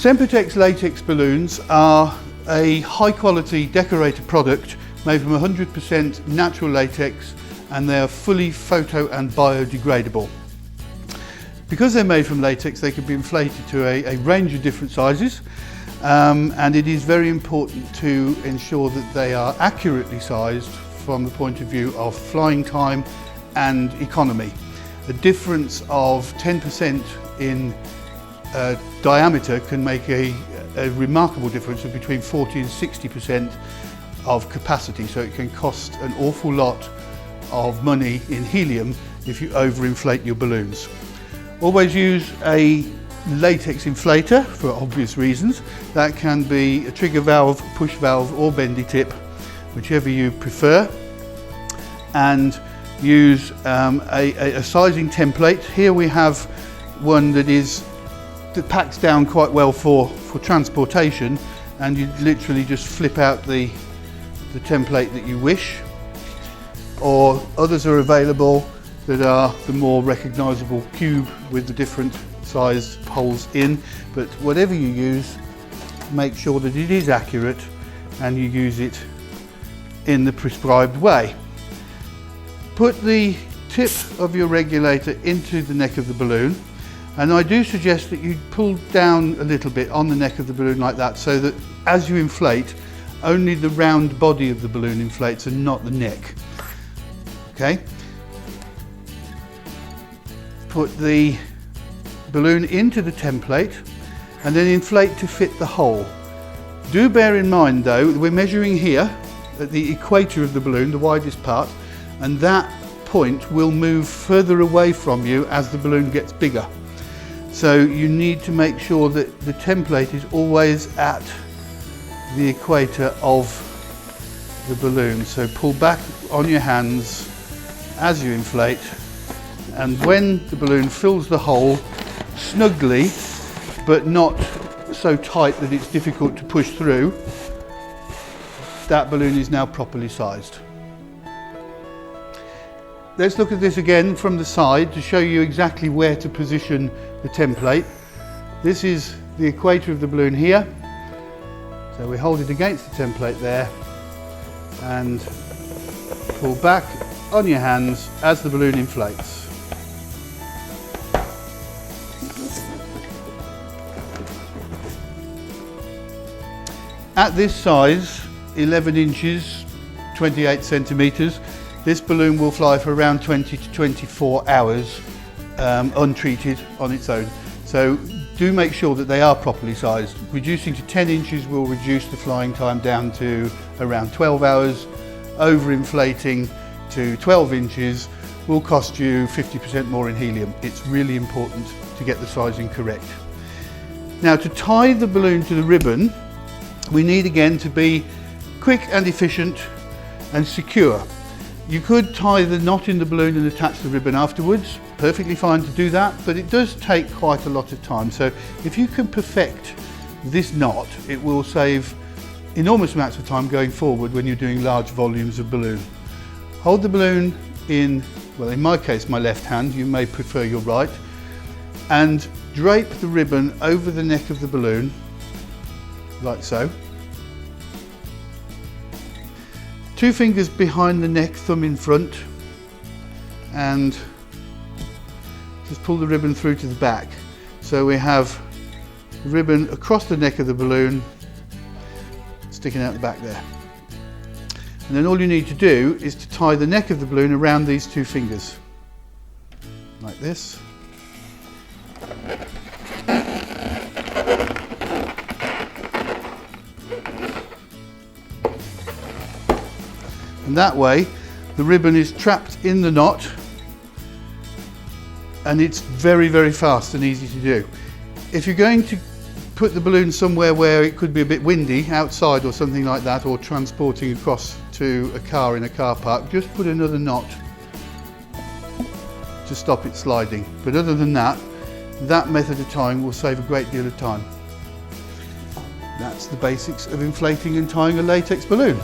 Sempertex latex balloons are a high quality decorator product made from 100% natural latex, and they are fully photo and biodegradable. Because they're made from latex, they can be inflated to a range of different sizes, and it is very important to ensure that they are accurately sized from the point of view of flying time and economy. A difference of 10% in diameter can make a remarkable difference of between 40 and 60% of capacity, so it can cost an awful lot of money in helium if you overinflate your balloons. Always use a latex inflator for obvious reasons. That can be a trigger valve, push valve or bendy tip, whichever you prefer. And use a sizing template. Here we have one that packs down quite well for transportation, and you literally just flip out the template that you wish, or others are available that are the more recognisable cube with the different sized holes in. But whatever you use, make sure that it is accurate and you use it in the prescribed way. Put the tip of your regulator into the neck of the balloon, and I do suggest that you pull down a little bit on the neck of the balloon like that, so that as you inflate, only the round body of the balloon inflates and not the neck. Okay? Put the balloon into the template and then inflate to fit the hole. Do bear in mind though, we're measuring here at the equator of the balloon, the widest part, and that point will move further away from you as the balloon gets bigger. So you need to make sure that the template is always at the equator of the balloon. So pull back on your hands as you inflate, and when the balloon fills the hole snugly, but not so tight that it's difficult to push through, that balloon is now properly sized. Let's look at this again from the side to show you exactly where to position the template. This is the equator of the balloon here. So we hold it against the template there and pull back on your hands as the balloon inflates. At this size, 11 inches, 28 centimetres, this balloon will fly for around 20 to 24 hours untreated on its own. So do make sure that they are properly sized. Reducing to 10 inches will reduce the flying time down to around 12 hours. Overinflating to 12 inches will cost you 50% more in helium. It's really important to get the sizing correct. Now, to tie the balloon to the ribbon, we need again to be quick and efficient and secure. You could tie the knot in the balloon and attach the ribbon afterwards. Perfectly fine to do that, but it does take quite a lot of time. So if you can perfect this knot, it will save enormous amounts of time going forward when you're doing large volumes of balloon. Hold the balloon in, well, in my case, my left hand, you may prefer your right, and drape the ribbon over the neck of the balloon, like so. 2 fingers behind the neck, thumb in front, and just pull the ribbon through to the back. So we have the ribbon across the neck of the balloon, sticking out the back there. And then all you need to do is to tie the neck of the balloon around these 2 fingers, like this. And that way the ribbon is trapped in the knot, and it's very, very fast and easy to do. If you're going to put the balloon somewhere where it could be a bit windy, outside or something like that, or transporting across to a car in a car park, just put another knot to stop it sliding. But other than that, that method of tying will save a great deal of time. That's the basics of inflating and tying a latex balloon.